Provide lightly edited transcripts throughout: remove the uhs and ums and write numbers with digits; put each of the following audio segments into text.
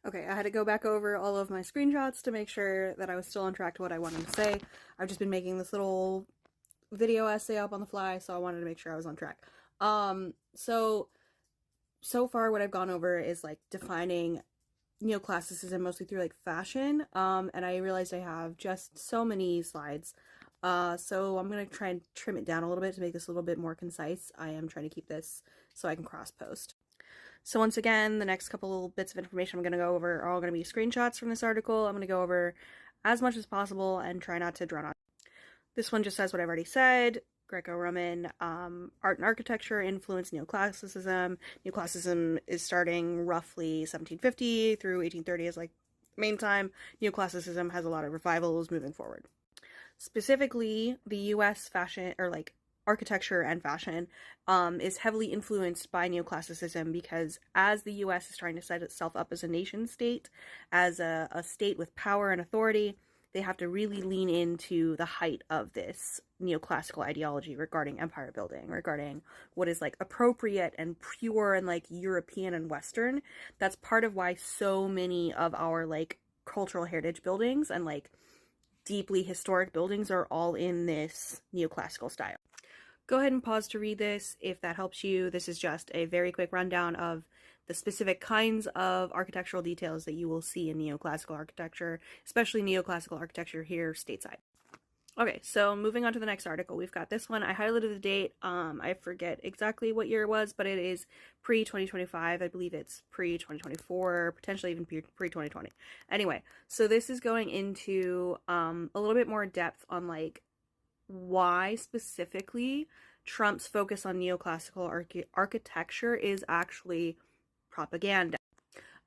Okay, I had to go back over all of my screenshots to make sure that I was still on track to what I wanted to say. I've just been making this little video essay up on the fly, so I wanted to make sure I was on track. So far what I've gone over is like defining neoclassicism mostly through like fashion. And I realized I have just so many slides. So I'm gonna try and trim it down a little bit to make this a little bit more concise. I am trying to keep this so I can cross post. So once again, the next couple bits of information I'm going to go over are all going to be screenshots from this article. I'm going to go over as much as possible and try not to drown on. This one just says what I've already said. Greco-Roman art and architecture influenced neoclassicism. Neoclassicism is starting roughly 1750 through 1830 is like main time. Neoclassicism has a lot of revivals moving forward. Specifically, the US fashion, or like architecture and fashion, is heavily influenced by neoclassicism because as the US is trying to set itself up as a nation state, as a state with power and authority, they have to really lean into the height of this neoclassical ideology regarding empire building, regarding what is like appropriate and pure and like European and Western. That's part of why so many of our like cultural heritage buildings and like deeply historic buildings are all in this neoclassical style. Go ahead and pause to read this if that helps you. This is just a very quick rundown of the specific kinds of architectural details that you will see in neoclassical architecture, especially neoclassical architecture here stateside. Okay, so moving on to the next article, we've got this one. I highlighted the date. I forget exactly what year it was, but it is pre-2025. I believe it's pre-2024, potentially even pre-2020. Anyway, so this is going into a little bit more depth on like why specifically Trump's focus on neoclassical architecture is actually propaganda.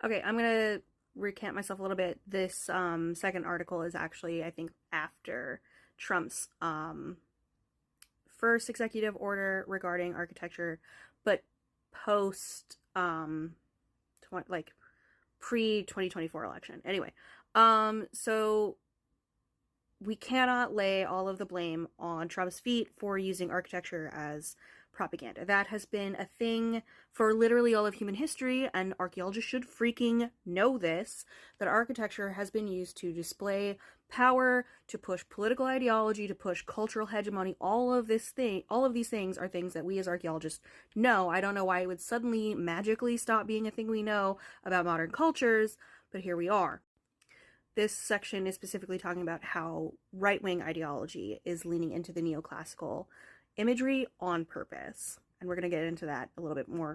Okay, I'm gonna recant myself a little bit. This second article is actually, I think, after Trump's first executive order regarding architecture, but post like pre-2024 election. Anyway, so we cannot lay all of the blame on Trump's feet for using architecture as propaganda. That has been a thing for literally all of human history, and archaeologists should freaking know this, that architecture has been used to display power, to push political ideology, to push cultural hegemony. All of these things are things that we as archaeologists know. I don't know why it would suddenly magically stop being a thing we know about modern cultures, but here we are. This section is specifically talking about how right-wing ideology is leaning into the neoclassical imagery on purpose. And we're going to get into that a little bit more